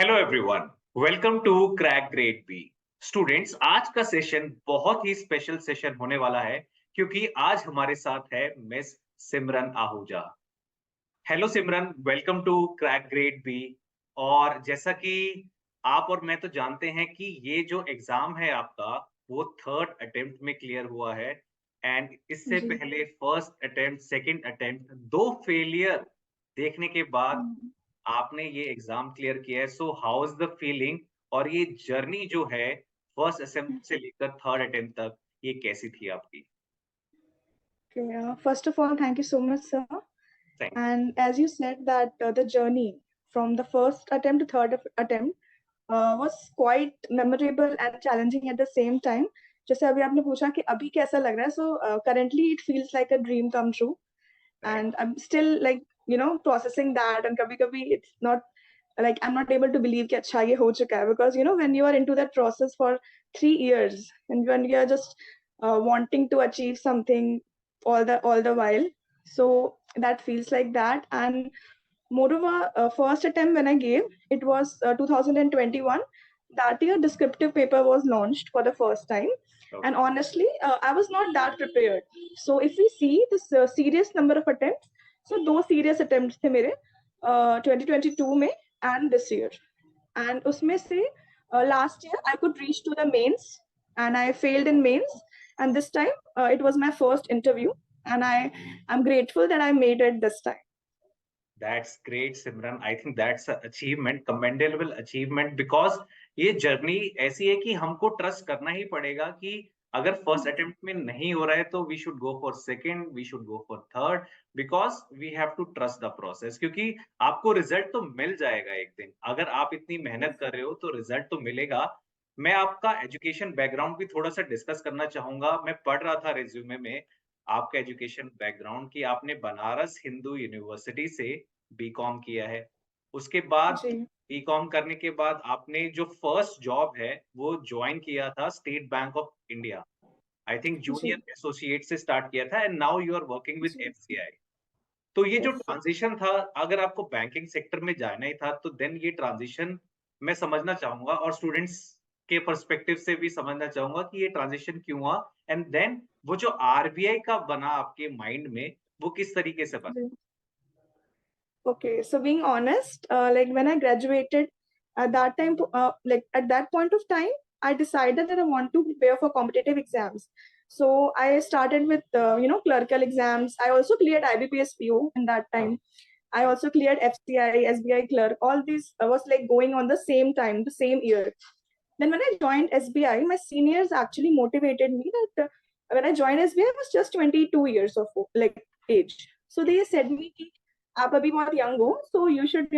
Hello everyone, welcome to crack grade B. Students, आज का session बहुत ही स्पेशल सेशन होने वाला है क्योंकि आज हमारे साथ है miss Simran Ahuja. Hello Simran, welcome to crack grade B. और जैसा कि आप और मैं तो जानते हैं कि ये जो एग्जाम है आपका, वो थर्ड अटेम्प्ट में क्लियर हुआ है। एंड इससे जी। पहले फर्स्ट अटेम्प्ट, सेकंड अटेम्प्ट, दो फेलियर देखने के बाद हुँ। आपने ये एग्जाम क्लियर किया है। So how is the feeling, और ये जर्नी जो है फर्स्ट अटेम्प्ट से लेकर थर्ड अटेम्प्ट तक, ये कैसी थी आपकी? Okay, first of all, thank you so much, sir. Thank And as you said that the journey from the first attempt to attempt was quite memorable and challenging at the same time. जैसे अभी आपने पूछा कि अभी कैसा लग रहा है, so currently it feels like a dream come true, right. and I'm still like processing that, and कभी-कभी it's not like I'm not able to believe कि अच्छा ये हो चुका है, because when you are into that process for 3 years and when you are just wanting to achieve something all the while, so that feels like that. And moreover, first attempt when I gave, it was 2021. That year descriptive paper was launched for the first time, and okay. honestly I was not that prepared. So if we see this serious number of attempts, so दो serious attempts थे मेरे 2022 में and this year. And उसमें से last year I could reach to the mains and I failed in mains, and this time it was my first interview, and I'm grateful that I made it this time. That's great Simran, I think that's achievement, commendable achievement, because ये journey ऐसी है कि हमको trust करना ही पड़ेगा कि अगर first attempt में नहीं हो रहा है तो we should go for second, we should go for third, because we have to trust the process. क्योंकि आपको रिजल्ट तो मिल जाएगा एक दिन, अगर आप इतनी मेहनत कर रहे हो तो रिजल्ट तो मिलेगा। मैं आपका एजुकेशन बैकग्राउंड भी थोड़ा सा डिस्कस करना चाहूंगा। मैं पढ़ रहा था रिज्यूमे में आपका एजुकेशन बैकग्राउंड कि आपने बनारस हिंदू यूनिवर्सिटी से बीकॉम किया है। उसके बाद जी। बीकॉम करने के बाद आपने जो फर्स्ट जॉब है वो जॉइन किया था state bank of India. I think जी। जूनियर एसोसिएट से स्टार्ट किया था and now you are working with जी। एफसीआई। तो ये जो Yes. ट्रांजिशन था, अगर आपको बैंकिंग सेक्टर में जाना ही था तो देन ये ट्रांजिशन मैं समझना चाहूंगा और स्टूडेंट्स के पर्सपेक्टिव से भी समझना चाहूंगा कि ये ट्रांजिशन क्यों हुआ। एंड देन वो जो आरबीआई का बना आपके माइंड में, वो किस तरीके से बना? जी। Okay, so being honest, like when I graduated, at that time, like at that point of time, I decided that I want to prepare for competitive exams. So I started with clerical exams. I also cleared IBPS PO in that time. I also cleared FCI, SBI clerk. All these was like going on the same time, the same year. Then when I joined SBI, my seniors actually motivated me that when I joined SBI, I was just 22 years of like age. So they said me कि आप अभी बहुत young हो, so you should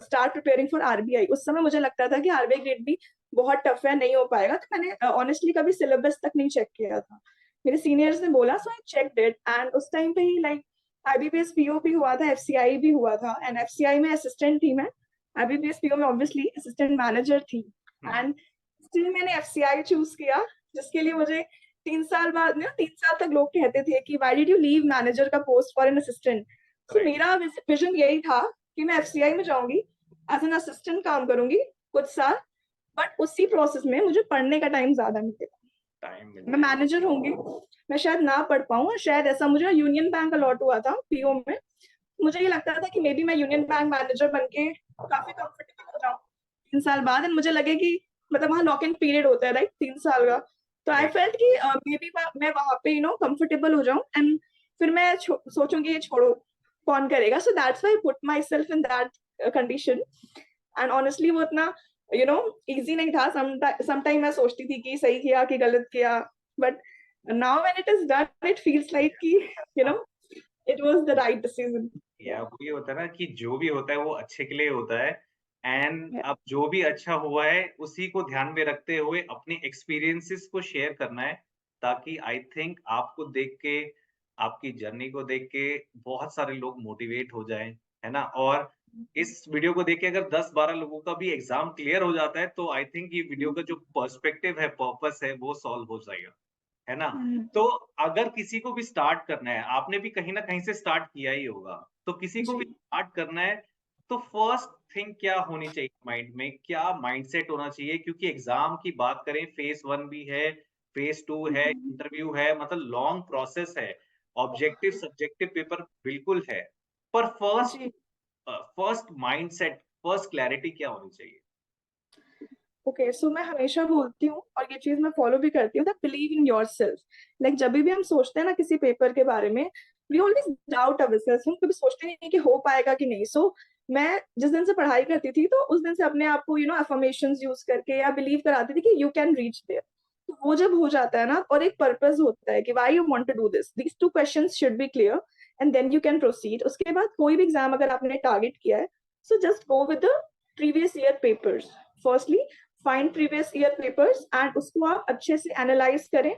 start preparing for RBI. उस समय मुझे लगता था कि RBI ग्रेड भी बहुत टफ है, नहीं हो पाएगा, तो मैंने ऑनेस्टली कभी सिलेबस तक नहीं चेक किया था। मेरे सीनियर्स ने बोला, सो आई चेकड इट, एंड उस टाइम पे ही लाइक IBPS PO भी हुआ था, FCI भी हुआ था, एंड FCI में असिस्टेंट थी मैं, IBPS PO में ऑब्वियसली असिस्टेंट मैनेजर थी। हम्म। एंड स्टिल मैंने FCI चूज किया, जिसके लिए मुझे 3 साल बाद ना 3 साल तक लोग कहते थे कि why did you leave manager का post for an assistant. So right. मेरा विजन यही था कि मैं FCI में जाऊंगी, एज एन असिस्टेंट काम करूंगी कुछ साल, बट उसी प्रोसेस में मुझे पढ़ने का टाइम ज्यादा मिलेगा। टाइम मिल मैं जाएगा। मैनेजर होंगी, मैं शायद ना पढ़ पाऊँ, शायद ऐसा मुझे यूनियन बैंक अलॉट हुआ था PO में। मुझे ये लगता था कि मे बी मैं यूनियन बैंक मैनेजर बन के काफी कंफर्टेबल हो जाऊँ 3 साल बाद, एंड मुझे लगे कि मतलब वहाँ लॉक इन पीरियड होता है राइट 3 साल का। तो आई राइट। फेल्ट कि मे बी मैं वहां पे कंफर्टेबल हो जाऊं, एंड फिर मैं सोचूंगी ये छोड़ो कौन करेगा। So that's why I put my self in that condition. And honestly वो इतना इजी नहीं था। समटाइम मैं सोचती थी कि सही किया कि गलत किया, but now when it is done it feels like कि it was the right decision. Yeah वही होता है ना कि जो भी होता है वो अच्छे के लिए होता है। एंड अब जो भी अच्छा हुआ है उसी को ध्यान में रखते हुए अपने एक्सपीरियंसेस को शेयर करना है, ताकि आई थिंक आपको देख के, आपकी जर्नी को देख के बहुत सारे लोग मोटिवेट हो जाएं, है ना? और इस वीडियो को देख के अगर 10-12 लोगों का भी एग्जाम क्लियर हो जाता है तो आई थिंक ये वीडियो का जो पर्सपेक्टिव है, पर्पस है, वो सॉल्व हो जाएगा, है ना? तो अगर किसी को भी स्टार्ट करना है, आपने भी कहीं न कहीं से स्टार्ट किया ही होगा, तो किसी को भी जी। स्टार्ट करना है, तो फर्स्ट थिंग क्या होनी चाहिए माइंड में, क्या माइंडसेट होना चाहिए? क्योंकि एग्जाम की बात करें, फेज 1 भी है, फेज 2 है, हम्म, इंटरव्यू है, मतलब लॉन्ग प्रोसेस है, ऑब्जेक्टिव सब्जेक्टिव पेपर बिल्कुल है। पर जी। फर्स्ट माइंडसेट, फर्स्ट क्लैरिटी क्या होनी चाहिए? ओके, सो मैं हमेशा बोलती हूँ और ये चीज मैं फॉलो भी करती हूँ, believe in your self. Like जब भी हम सोचते हैं ना किसी पेपर के बारे में, वी ऑलवेज डाउट अवरसेल्फ, हम कभी सोचते नहीं कि हो पाएगा कि नहीं। सो मैं जिस दिन से पढ़ाई करती थी तो उस दिन से अपने आप को अफर्मेशंस यूज करके या बिलीव कराती थी कि यू कैन रीच देयर। तो वो जब हो जाता है ना, और एक पर्पस होता है कि why you want to do this, these two questions should be clear, and then you can proceed. उसके बाद कोई भी एग्जाम अगर आपने टारगेट किया है, so just go with the previous year papers. Firstly find previous year papers and उसको आप अच्छे से एनालाइज करें,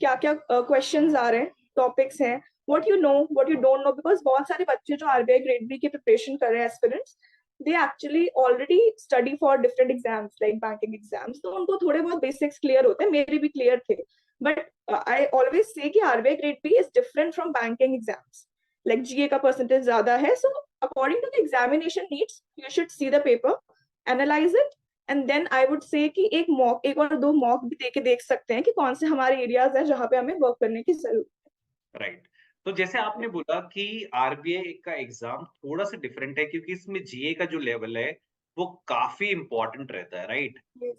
क्या क्या क्वेश्चंस आ रहे हैं, टॉपिक्स हैं, what you know, what you don't know. Because बहुत सारे बच्चे जो आरबीआई ग्रेड बी की प्रिपरेशन कर रहे हैं aspirants, they actually already study for different exams like banking exams, तो उनको थोड़े बहुत बेसिक्स क्लियर होते हैं, मेरे भी क्लियर थे। बट आई ऑलवेज से कि RBI grade B is different from banking exams. Like GA का परसेंटेज ज्यादा है, so according to the examination needs you should see the paper, analyse it, and then I would say कि एक और दो mock भी देके देख सकते हैं कि कौन से हमारे एरियाज हैं जहाँ पे हमें वर्क करने की जरूरत राइट। तो जैसे आपने बोला कि आरबीआई का एग्जाम थोड़ा-सा डिफरेंट है क्योंकि इसमें जीए का जो लेवल है, वो काफ़ी इम्पोर्टेंट रहता है, राइट? है।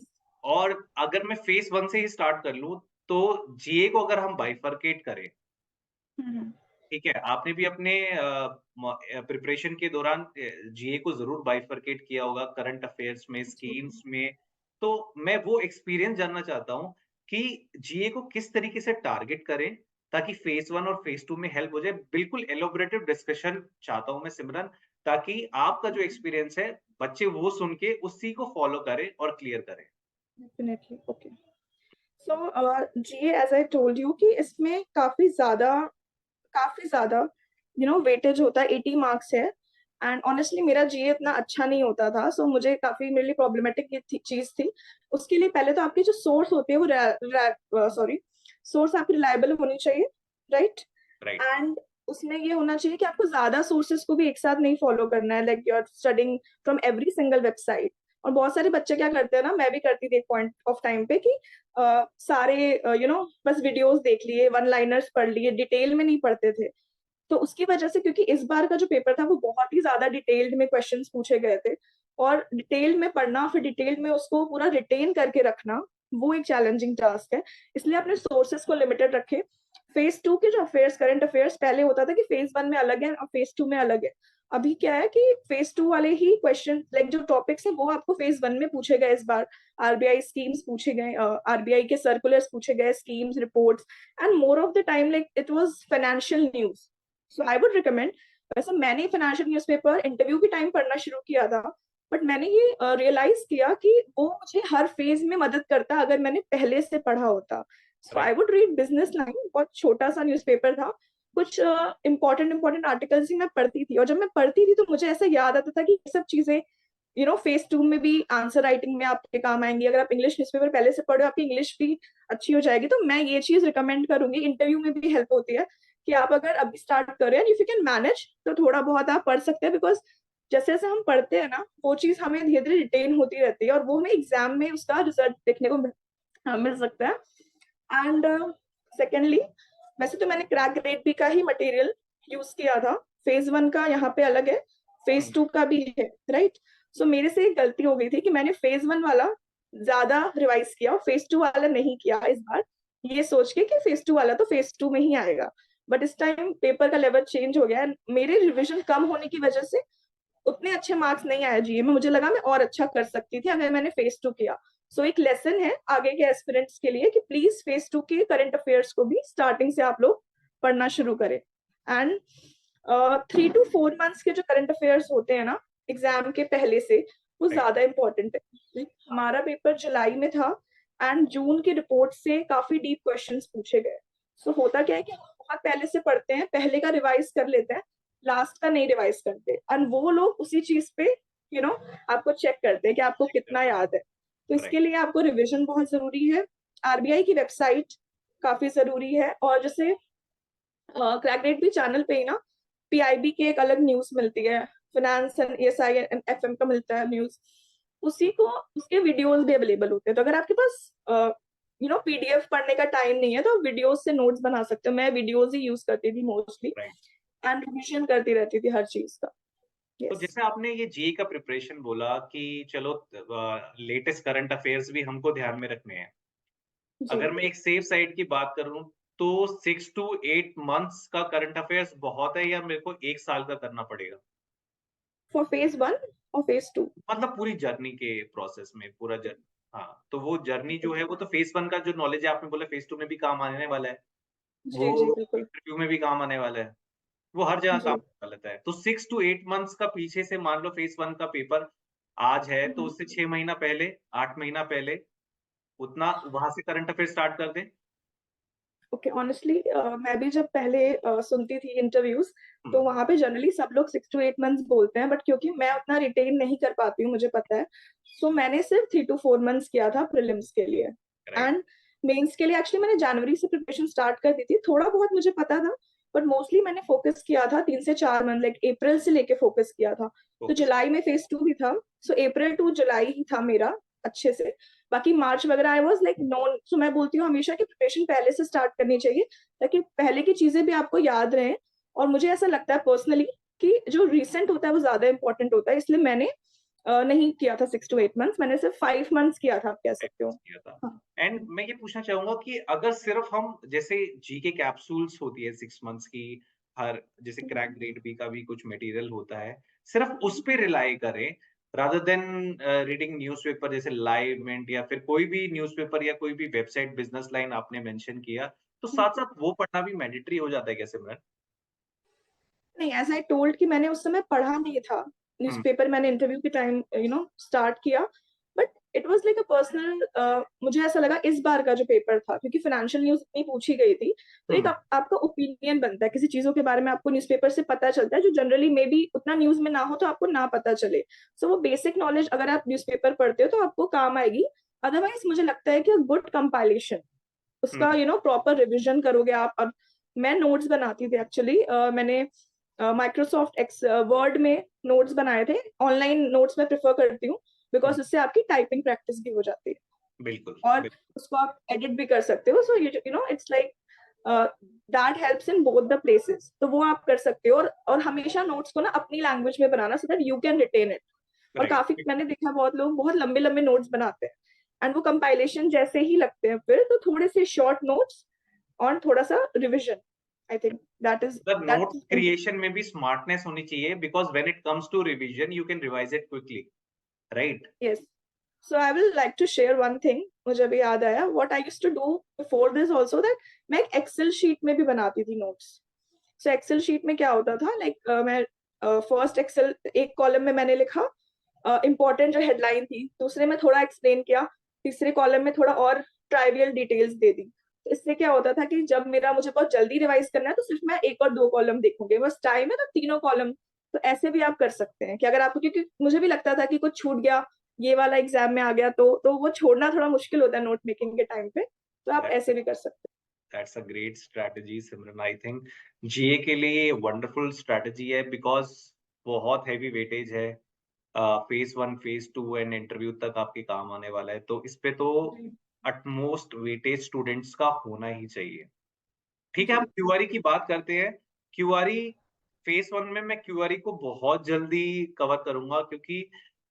और अगर मैं फेज़ 1 से ही स्टार्ट कर लूँ, तो जीए को अगर हम बाइफरकेट करें, हम्म, ठीक है? आपने भी अपने प्रिपरेशन के दौरान जीए को ज़रूर बाइफरकेट किया होगा करंट अफेयर्स में, स्कीम्स में। तो मैं वो एक्सपीरियंस जानना चाहता हूँ कि जीए को किस तरीके से टारगेट करें, ताकि फेज़ 1 और फेज़ 2 में हेल्प हो जाए? बिल्कुल एलैबोरेटिव डिस्कशन चाहता हूँ मैं सिमरन, ताकि आपका जो एक्सपीरियंस है, बच्चे वो सुन के उसी को फॉलो करें और क्लियर करें। डेफिनेटली। ओके, सो जी, एज आई टोल्ड यू कि इसमें काफी ज्यादा वेटेज होता है, 80 मार्क्स है। एंड ऑनेस्टली मेरा जीए इतना अच्छा नहीं होता था, सो मुझे काफी मेरे लिए प्रॉब्लमेटिक ये चीज थी। उसके लिए पहले तो आपकी जो सोर्स होती है वो सॉरी सोर्स आपकी रिलायबल होनी चाहिए, राइट? राइट, एंड उसमें ये होना चाहिए कि आपको ज्यादा सोर्सेज को भी एक साथ नहीं फॉलो करना है, like you are studying from every single website. और बहुत सारे बच्चे क्या करते हैं ना, मैं भी करती थी एक पॉइंट ऑफ टाइम पे कि सारे बस वीडियोस देख लिए, वन लाइनर्स पढ़ लिए, डिटेल में नहीं पढ़ते थे। तो उसकी वजह से, क्योंकि इस बार का जो पेपर था वो बहुत ही ज्यादा डिटेल्ड में क्वेश्चंस पूछे गए थे, और डिटेल में पढ़ना फिर डिटेल में उसको पूरा रिटेन करके रखना, वो एक चैलेंजिंग टास्क है। इसलिए अपने सोर्सेस को लिमिटेड रखे। फेज 2 के जो अफेयर्स, करंट अफेयर्स, पहले होता था कि फेज 1 में अलग है और फेज 2 में अलग है। अभी क्या है कि फेज 2 वाले ही क्वेश्चन, लाइक जो टॉपिक्स है वो आपको फेज 1 में पूछे गए इस बार। आरबीआई स्कीम्स पूछे गए, आरबीआई के सर्कुलर्स पूछे गए, schemes, reports, and more of the time like it was financial news. So I would recommend. वैसे मैंने फाइनेंशियल न्यूज़पेपर इंटरव्यू के टाइम पढ़ना शुरू किया था, बट मैंने ये रियलाइज किया कि वो मुझे हर फेज में मदद करता अगर मैंने पहले से पढ़ा होता। So I right, would read Business Line, बहुत छोटा सा न्यूज़पेपर था, कुछ इंपॉर्टेंट आर्टिकल्स ही मैं पढ़ती थी। और जब मैं पढ़ती थी तो मुझे ऐसा याद आता था कि ये सब चीजें फेज 2 में भी आंसर राइटिंग में आपके काम आएंगी। अगर आप इंग्लिश न्यूज़पेपर पहले से पढ़ो, आपकी इंग्लिश भी अच्छी हो जाएगी। तो मैं ये चीज रिकमेंड करूंगी, इंटरव्यू में भी हेल्प होती है कि आप अगर अभी स्टार्ट कर रहे हैं, इफ यू कैन मैनेज, तो थोड़ा बहुत आप पढ़ सकते हैं। बिकॉज जैसे जैसे हम पढ़ते हैं ना, वो चीज हमें धीरे धीरे रिटेन होती रहती है और वो हमें एग्जाम में उसका रिजल्ट देखने को मिल सकता है। एंड सेकेंडली, वैसे तो मैंने क्रैक ग्रेड बी का ही मटेरियल यूज किया था। फेज 1 का यहाँ पे अलग है, फेज 2 का भी है, राइट? सो मेरे से एक गलती हो गई थी कि मैंने फेज 1 वाला ज्यादा रिवाइज किया और फेज 2 वाला नहीं किया इस बार, ये सोच के कि फेज 2 वाला तो फेज 2 में ही आएगा। बट इस टाइम पेपर का लेवल चेंज हो गया है, मेरे रिविजन कम होने की वजह से उतने अच्छे मार्क्स नहीं आए जीए में। मुझे लगा मैं और अच्छा कर सकती थी अगर मैंने फेज 2 किया। सो एक लेसन है आगे के एस्पिरेंट्स के लिए कि प्लीज फेज 2 के करंट अफेयर्स को भी स्टार्टिंग से आप लोग पढ़ना शुरू करें। एंड 3 to 4 मंथ्स के जो करंट अफेयर्स होते हैं ना एग्जाम के पहले से, वो राइट, ज्यादा इंपॉर्टेंट है। हमारा पेपर जुलाई में था एंड जून की रिपोर्ट से काफी डीप क्वेश्चंस पूछे गए। सो होता क्या है कि हम बहुत पहले से पढ़ते हैं, पहले का रिवाइज कर लेते हैं, लास्ट का नहीं रिवाइज करते, एंड वो लोग उसी चीज पे आपको चेक करते हैं कि आपको कितना याद है। तो इसके राइट, लिए आपको रिविजन बहुत जरूरी है। आरबीआई की वेबसाइट काफी जरूरी है। और जैसे क्रैक रेट भी चैनल पे ही ना पीआईबी की एक अलग न्यूज मिलती है, finance and ESI and FM का मिलता है न्यूज, उसी को उसके वीडियोस भी अवेलेबल होते हैं। तो अगर आपके पास PDF पढ़ने का टाइम नहीं है तो आप वीडियोस से नोट्स बना सकते हो। मैं वीडियोस ही यूज करती थी मोस्टली राइट। एंड रिविजन करती रहती थी हर चीज का। तो यस जैसे आपने ये जेईई का प्रिपरेशन बोला कि चलो लेटेस्ट करंट अफेयर्स भी हमको ध्यान में रखने हैं। जी। अगर मैं एक सेफ साइड की बात करूं तो 6 to 8 मंथ्स का करंट अफेयर्स बहुत है या मेरे को 1 साल का करना पड़ेगा? फॉर फेज 1 और फेज 2? मतलब पूरी जर्नी के प्रोसेस में पूरा जर्नी। हाँ, तो वो जर्नी जो है वो तो फेज़ 1 का जो नॉलेज है आपने बोला फेज़ 2 में भी काम आने वाला है। जी जी वो बिल्कुल। इंटरव्यू में भी काम आने वाला है। वो हर जगह काम जी। आने वाला है। तो 6 टू 8 मंथ्स का पीछे से मान लो फेज़ 1 का पेपर आज है तो उससे 6 महीना पहले, 8 महीना पहले उतना वहाँ से करंट अफेयर स्टार्ट कर दें। ओके ऑनेस्टली मैं भी जब पहले सुनती थी इंटरव्यूज, तो हुँ, वहां पे जनरली सब लोग 6 to 8 मंथ्स बोलते हैं, बट क्योंकि मैं उतना रिटेन नहीं कर पाती हूँ मुझे पता है, सो मैंने सिर्फ 3 to 4 मंथ्स किया था प्रीलिम्स के लिए। राइट, एंड मेंस के लिए एक्चुअली मैंने जनवरी से प्रिपरेशन स्टार्ट कर दी थी, थोड़ा बहुत मुझे पता था, बट मोस्टली मैंने फोकस किया था 3 से 4 मंथ, लाइक अप्रैल से लेके फोकस किया था। तो फ़ोकस जुलाई में फेज 2 भी था, सो अप्रैल टू जुलाई ही था मेरा अच्छे से। बाकी मार्च वगैरह आई वाज लाइक नॉन, सो मैं बोलती हूँ हमेशा कि प्रिपरेशन पहले से स्टार्ट करनी चाहिए ताकि पहले की चीजें भी आपको याद रहें। और मुझे ऐसा लगता है पर्सनली कि जो रिसेंट होता है वो ज्यादा इंपॉर्टेंट होता है, इसलिए मैंने नहीं किया था 6 to 8 मंथ्स, मैंने सिर्फ 5 मंथ्स किया था, आप कह सकते हो। किया था। हाँ। एंड मैं ये पूछना चाहूँगा कि अगर सिर्फ़ हम जैसे जीके कैप्सूल्स होती है 6 मंथ्स की, हर जैसे क्रैक ग्रेड बी का भी कुछ मटेरियल होता है, सिर्फ़ उस पे रिलाई करें रादर देन रीडिंग न्यूज़पेपर जैसे लाइव मिंट या फिर कोई भी न्यूज़पेपर या कोई भी वेबसाइट बिज़नेस लाइन आपने मेंशन किया, तो साथ-साथ वो पढ़ना भी मैंडेटरी हो जाता है क्या सिमरन? नहीं, एज़ आई टोल्ड कि मैंने उस समय पढ़ा नहीं था। हुँ, न्यूज़पेपर मैंने इंटरव्यू के टाइम स्टार्ट किया, but it was like a personal, मुझे ऐसा लगा इस बार का जो पेपर था, क्योंकि फाइनेंशियल न्यूज़ इतनी पूछी गई थी, तो एक हुँ, आपका ओपिनियन बनता है, किसी चीज़ों के बारे में आपको न्यूज़पेपर से पता चलता है, जो जनरली मेबी उतना न्यूज़ में ना हो तो आपको ना पता चले। सो वो बेसिक नॉलेज अगर आप न्यूज़पेपर पढ़ते हो तो आपको काम आएगी। अदरवाइज़ मुझे लगता है कि अ गुड कंपाइलेशन, हुँ, उसका प्रॉपर रिविजन करोगे आप। अब मैं नोट्स बनाती थी एक्चुअली, मैंने माइक्रोसॉफ्ट एक्स वर्ड में नोट्स बनाए थे। ऑनलाइन नोट्स मैं प्रेफर करती हूँ हुँ, बिकॉज उससे आपकी टाइपिंग प्रैक्टिस भी हो जाती है बिल्कुल, और उसको आप एडिट भी कर सकते हो। So you know it's like that helps in both the places, तो वो आप कर सकते हो। और हमेशा नोट्स को ना अपनी लैंग्वेज में बनाना so that you can retain it. और राइट। काफी मैंने देखा बहुत लोग बहुत लंबे लंबे नोट्स बनाते हैं एंड वो कंपाइलेशन जैसे ही लगते हैं, फिर तो थोड़े से शॉर्ट नोट्स और थोड़ा सा रिविजन, आई थिंक मतलब दैट नोट्स क्रिएशन में भी स्मार्टनेस होनी चाहिए because when it comes to revision you can revise it quickly, right? Yes. So I will like to share one thing, मुझे अभी याद आया what I used to do before this also, that मैं एक Excel sheet में भी बनाती थी नोट्स। सो एक्सेल शीट में क्या होता था, लाइक मैं फर्स्ट एक्सेल एक कॉलम में मैंने लिखा इंपॉर्टेंट जो हेडलाइन थी, दूसरे में थोड़ा एक्सप्लेन किया, तीसरे कॉलम में थोड़ा और ट्राइवियल डिटेल्स दे दी। तो इससे क्या होता था कि जब मेरा मुझे बहुत जल्दी रिवाइज करना है तो सिर्फ मैं एक और दो कॉलम देखूंगी, बस टाइम है तो तीनों कॉलम। तो ऐसे भी आप कर सकते हैं कि अगर आपको, क्योंकि मुझे भी लगता था कि कुछ छूट गया, ये वाला एग्जाम में आ गया, तो वो छोड़ना थोड़ा मुश्किल होता है नोट मेकिंग के टाइम पे, तो आप दैट ऐसे भी कर सकते that's a great strategy Simran I think GA के लिए वंडरफुल स्ट्रैटेजी है बिकॉज़ बहुत हेवी वेटेज है। फेज़ 1, फेज़ 2 एंड इंटरव्यू तक आपके काम आने वाला है। तो इस पे तो हैं। अटमोस्ट वेटेज स्टूडेंट्स का होना ही चाहिए। ठीक है, हम जी क्यूआरई की बात करते हैं। क्यूआरई फेज़ 1 में मैं क्यूआरई को बहुत जल्दी कवर करूँगा क्योंकि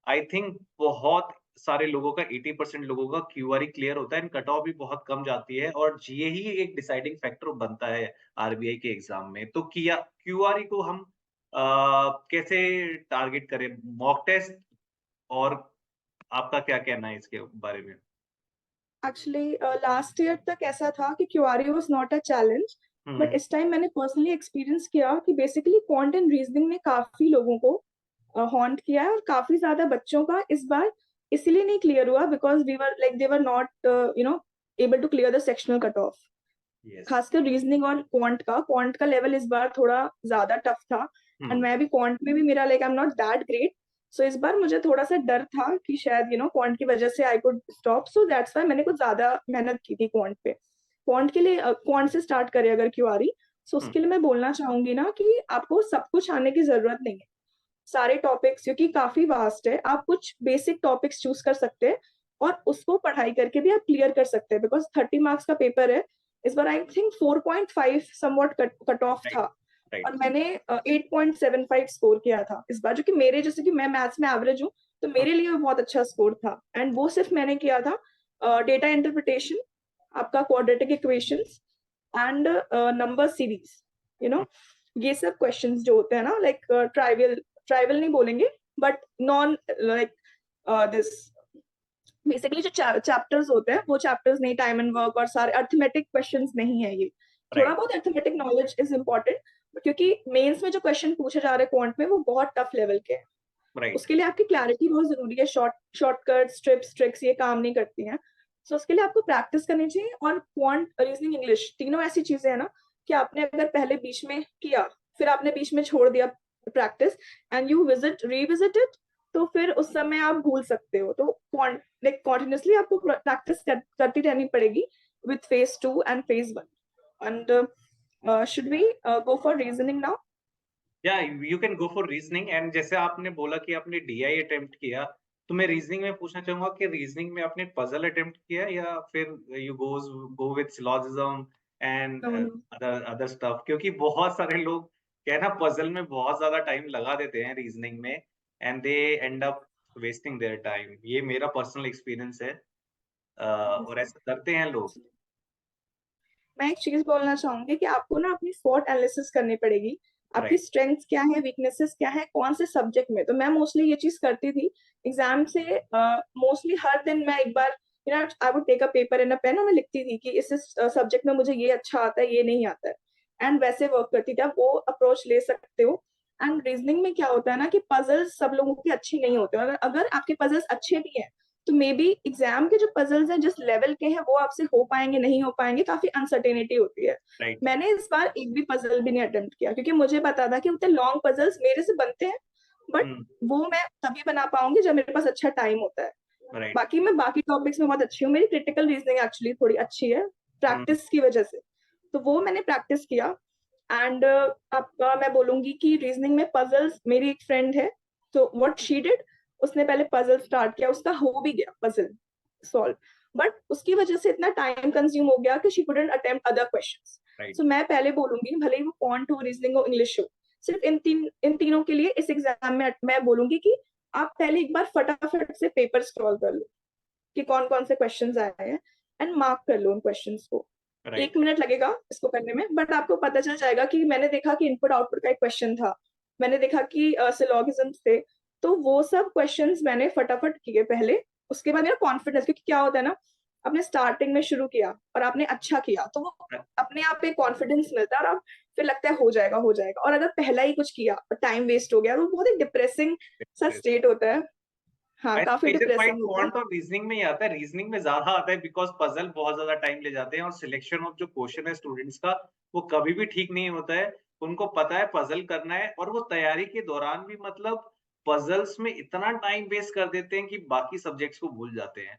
आई थिंक बहुत सारे लोगों का 80% लोगों का क्यूआरई क्लियर होता है एंड कट ऑफ भी बहुत कम जाती है और जीए ही एक डिसाइडिंग फैक्टर बनता है आरबीआई के एग्ज़ाम में। तो किया क्यूआरई को हम कैसे टारगेट करें? मॉक टेस्ट और आपका क्या कहना है इसके बारे में? एक्चुअली लास्ट ईयर तक ऐसा था कि QRE was not a challenge, but hmm, इस टाइम मैंने पर्सनली एक्सपीरियंस किया कि बेसिकली क्वांट एंड रीजनिंग ने काफी लोगों को हॉन्ट किया है, और काफी ज्यादा बच्चों का इस बार इसलिए नहीं क्लियर हुआ because we were like they were not able to clear the sectional cut off. Yes. खासकर रीजनिंग और क्वांट का लेवल इस बार थोड़ा ज्यादा टफ था, एंड हुँ, मैं भी क्वांट में भी मेरा like I am not that great. So इस बार मुझे थोड़ा सा डर था कि शायद क्वांट की वजह से I could stop, so that's why मैंने कुछ ज्यादा मेहनत की थी क्वांट पे। क्वांट के लिए क्वांट से स्टार्ट करें अगर क्यूआरई, सो हुँ, उसके लिए मैं बोलना चाहूंगी ना कि आपको सब कुछ आने की जरूरत नहीं है। सारे टॉपिक्स, क्योंकि काफी वास्ट है, आप कुछ बेसिक टॉपिक्स चूज कर सकते हैं और उसको पढ़ाई करके भी आप क्लियर कर सकते हैं, बिकॉज 30 मार्क्स का पेपर है। इस बार I think 4.5 somewhat cut off था, और मैंने 8.75 स्कोर किया था इस बार, जो कि मेरे, जैसे कि मैं मैथ्स में एवरेज हूँ, तो मेरे लिए बहुत अच्छा स्कोर था। एंड वो सिर्फ मैंने किया था डेटा इंटरप्रिटेशन, आपका quadratic equations and number series, you know, ये सब क्वेश्चंस जो होते हैं ना, लाइक ट्राइवल नहीं बोलेंगे, but non like this, basically जो चैप्टर्स होते हैं वो चैप्टर्स नहीं, टाइम एंड वर्क और सारे अर्थमेटिक क्वेश्चंस नहीं है ये। थोड़ा बहुत अर्थमेटिक नॉलेज इज इम्पोर्टेंट, क्योंकि मेंस में जो क्वेश्चन पूछे जा रहे हैं क्वांट में वो बहुत टफ लेवल के हैं। उसके लिए आपकी क्लैरिटी बहुत जरूरी है, शॉर्टकट्स, ट्रिप्स, ट्रिक्स ये काम नहीं करती हैं। सो उसके लिए आपको प्रैक्टिस करनी चाहिए। और क्वांट, रीजनिंग, इंग्लिश, तीनों ऐसी चीजें हैं ना कि आपने अगर पहले बीच में किया, फिर आपने बीच में छोड़ दिया practice, and you revisit it, तो फिर उस समय आप भूल सकते हो। तो लाइक कॉन्टिन्यूसली आपको प्रैक्टिस करती रहनी पड़ेगी with phase 2 and phase 1। And should we go for reasoning now? Yeah you can go for reasoning. And जैसे आपने बोला कि आपने डीआई अटेम्प्ट किया, तो मैं रीजनिंग में पूछना चाहूंगा कि रीजनिंग में आपने पजल अटेम्प्ट किया या फिर you go with syllogism and other stuff? क्योंकि बहुत सारे लोग क्या है ना, पजल में बहुत ज्यादा टाइम लगा देते हैं रीजनिंग में, and they and up wasting their time. ये मेरा पर्सनल एक्सपीरियंस है, और ऐसा करते हैं लोग। मैं एक चीज बोलना चाहूंगी कि आपको ना अपनी स्वॉट एनालिसिस करनी पड़ेगी, आपकी राइट स्ट्रेंथ्स क्या है, वीकनेसेस क्या है, कौन से सब्जेक्ट में। तो मैं मोस्टली ये चीज करती थी एग्जाम से मोस्टली हर दिन मैं एक बार, you know, I would take a paper and a pen, और मैं लिखती थी कि इस सब्जेक्ट में मुझे ये अच्छा आता है, ये नहीं आता है, एंड वैसे वर्क करती थी। आप वो अप्रोच ले सकते हो। एंड रीजनिंग में क्या होता है ना कि पजल्स सब लोगों के अच्छे नहीं होते, और अगर आपके पजल्स अच्छे भी हैं तो मे बी एग्जाम के जो पजल्स हैं जिस लेवल के हैं वो आपसे हो पाएंगे नहीं हो पाएंगे, काफी अनसर्टेनिटी होती है। राइट मैंने इस बार एक भी पजल भी नहीं अटेम्प्ट किया, क्योंकि मुझे पता था कि उतने लॉन्ग पजल्स मेरे से बनते हैं, बट वो मैं तभी बना पाऊंगी जब मेरे पास अच्छा टाइम होता है। राइट बाकी मैं बाकी टॉपिक्स में बहुत अच्छी हूँ, मेरी क्रिटिकल रीजनिंग एक्चुअली थोड़ी अच्छी है प्रैक्टिस की वजह से, तो वो मैंने प्रैक्टिस किया। एंड आपका मैं बोलूंगी कि रीजनिंग में पजल्स, मेरी एक फ्रेंड है, तो व्हाट शी डिड, उसने पहले पजल स्टार्ट किया, उसका हो भी गया पजल सॉल्व, बट उसकी वजह से इतना टाइम कंज्यूम हो गया कि she couldn't attempt other questions. So मैं पहले बोलूंगी, भले ही वो क्वांट हो, रीजनिंग हो, इंग्लिश हो, सिर्फ इन तीनों के लिए इस एग्जाम में मैं बोलूंगी कि आप पहले एक बार फटाफट से पेपर स्क्रॉल कर लो कि कौन कौन से क्वेश्चंस आए हैं, एंड मार्क कर लो उन क्वेश्चंस को। राइट 1 मिनट लगेगा इसको करने में, बट आपको पता चल जाएगा कि मैंने देखा कि इनपुट आउटपुट का एक क्वेश्चन था, मैंने देखा कि सिलोगिज्म थे, तो वो सब क्वेश्चंस मैंने फटाफट किए पहले। उसके बाद मेरा कॉन्फिडेंस, क्योंकि क्या होता है ना, आपने स्टार्टिंग में शुरू किया और आपने अच्छा किया तो वो अपने आप पे कॉन्फिडेंस मिलता है, और आप फिर लगता है हो जाएगा हो जाएगा। और अगर पहला ही कुछ किया और टाइम वेस्ट हो गया तो बहुत ही डिप्रेसिंग सा स्टेट होता है। हाँ, काफी मेजर पॉइंट डिप्रेसिंग होता है। क्वांट और रीजनिंग में ही आता है। रीजनिंग में ज्यादा आता है बिकॉज पजल बहुत ज्यादा टाइम ले जाते हैं, और सिलेक्शन ऑफ जो क्वेश्चन है स्टूडेंट्स का वो कभी भी ठीक नहीं होता है। उनको पता है पजल करना है, और वो तैयारी के दौरान भी मतलब पजल्स में इतना टाइम वेस्ट कर देते हैं कि बाकी सब्जेक्ट्स को भूल जाते हैं।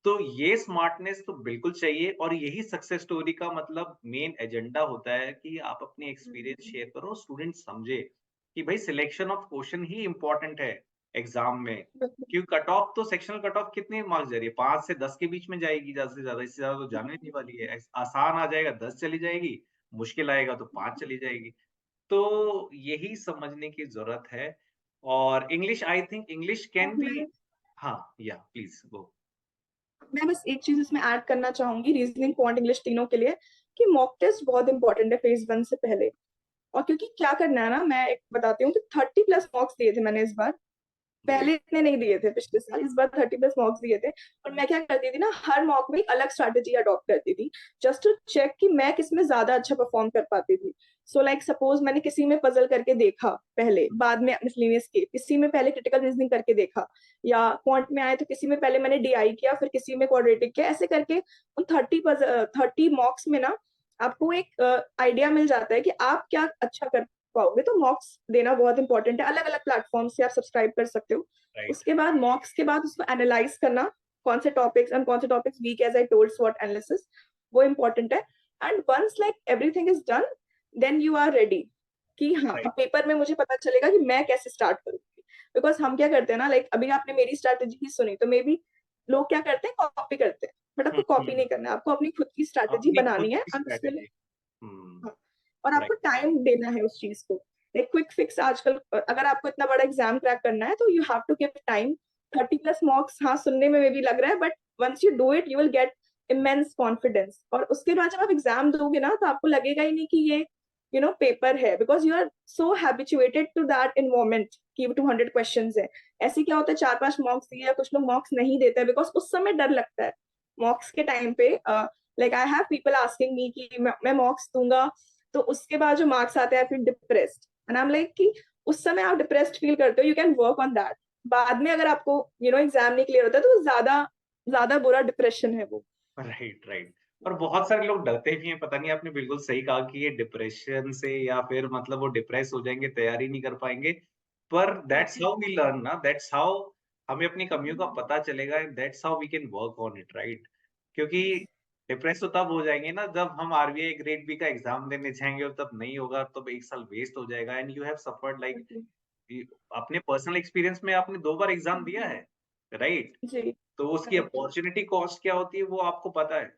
तो ये स्मार्टनेस तो बिल्कुल चाहिए, और यही सक्सेस स्टोरी का मतलब मेन एजेंडा होता है कि आप अपनी एक्सपीरियंस शेयर करो, स्टूडेंट समझे कि भाई selection of question he important है एग्जाम में। क्यों, कट ऑफ तो सेक्शनल कट ऑफ कितने मार्क्स जा रही है? 5 से 10 के बीच में जाएगी ज्यादा से ज्यादा, इससे ज्यादा तो जाने नहीं वाली है। आसान आ जाएगा 10 चली जाएगी, मुश्किल आएगा तो 5 चली जाएगी। तो यही समझने की जरूरत है। और English, I think English can be, हाँ या प्लीज गो। मैं बस एक चीज इसमें ऐड करना चाहूंगी, रीजनिंग, क्वांट, इंग्लिश तीनों के लिए, कि मॉक टेस्ट बहुत इंपॉर्टेंट है फेज 1 से पहले। और क्योंकि क्या करना है ना, मैं एक बताती हूँ कि 30+ मार्क्स दिए थे मैंने इस बार, पहले इतने नहीं दिए थे पिछले साल, इस बार 30+ मार्क्स दिए थे। और मैं क्या करती थी ना, हर मॉक में एक अलग स्ट्रैटेजी अडॉप्ट करती थी, जस्ट टू चेक कि मैं किसमें ज्यादा अच्छा परफॉर्म कर पाती थी। सो लाइक सपोज मैंने किसी में पजल करके देखा पहले, बाद में मिसलेनियस के, किसी में पहले क्रिटिकल रीजनिंग करके देखा, या क्वांट में आए तो किसी में पहले मैंने डीआई किया, फिर किसी में क्वाड्रेटिक किया, ऐसे करके उन 30 मॉक्स में ना आपको एक आइडिया मिल जाता है कि आप क्या अच्छा कर पाओगे। तो मॉक्स देना बहुत इंपॉर्टेंट है, अलग अलग प्लेटफॉर्म से आप सब्सक्राइब कर सकते हो। राइट उसके बाद मॉक्स के बाद उसको एनालाइज करना, कौन से टॉपिक्स एंड कौन से topics weak, as I told, स्वॉट एनालिसिस, वो इंपॉर्टेंट है। And once like everything is done, then you are ready कि हाँ, अब राइट पेपर में मुझे पता चलेगा कि मैं कैसे स्टार्ट करूँ। बिकॉज हम क्या करते हैं ना, लाइक अभी आपने मेरी स्ट्रैटेजी ही सुनी, तो मे बी लोग क्या करते हैं, कॉपी करते हैं, बट आपको कॉपी नहीं करना है, आपको अपनी खुद की स्ट्रैटेजी अपनी खुद बनानी है, की और उसके लिए स्ट्रेटेजी। हम्म। हाँ, और आपको राइट। टाइम देना है उस चीज को। एक क्विक फिक्स आजकल, अगर आपको इतना बड़ा एग्जाम क्रैक करना है तो you have to give time. 30+ mocks, हाँ सुनने में भी लग रहा है, but once you do it you will get immense confidence, और उसके बाद जब आप एग्जाम दोगे ना, तो आपको लगेगा ही नहीं कि ये पेपर है, because you are so habituated to that environment कि 200 क्वेश्चन है। ऐसे क्या होता है, 4-5 मॉक्स दिए, या कुछ लोग मॉक्स नहीं देते हैं बिकॉज उस समय डर लगता है मॉक्स के टाइम पे। Like I have people asking me कि मैं मॉक्स दूंगा, तो उसके बाद जो मार्क्स आते हैं फिर depressed, and I am like कि उस समय आप डिप्रेस्ड फील करते हो, you can work on that. बाद में अगर आपको एग्जाम नहीं क्लियर होता है, तो ज्यादा ज्यादा बुरा डिप्रेशन है वो। राइट। राइट। और बहुत सारे लोग डरते भी हैं, पता नहीं, आपने बिल्कुल सही कहा कि ये डिप्रेशन से या फिर मतलब वो डिप्रेस हो जाएंगे, तैयारी नहीं कर पाएंगे। पर दैट्स हाउ वी लर्न ना, दैट्स हाउ हमें अपनी कमियों का पता चलेगा, that's how we can work on it, right? क्योंकि डिप्रेस तो तब हो जाएंगे ना जब हम आरबीआई ग्रेड बी का एग्जाम देने जाएंगे, और तब नहीं होगा, तब 1 साल वेस्ट हो जाएगा। And you have suffered like, अपने पर्सनल एक्सपीरियंस में आपने 2 बार एग्जाम दिया है, राइट? जी, तो उसकी अपॉर्चुनिटी कॉस्ट क्या होती है वो आपको पता है,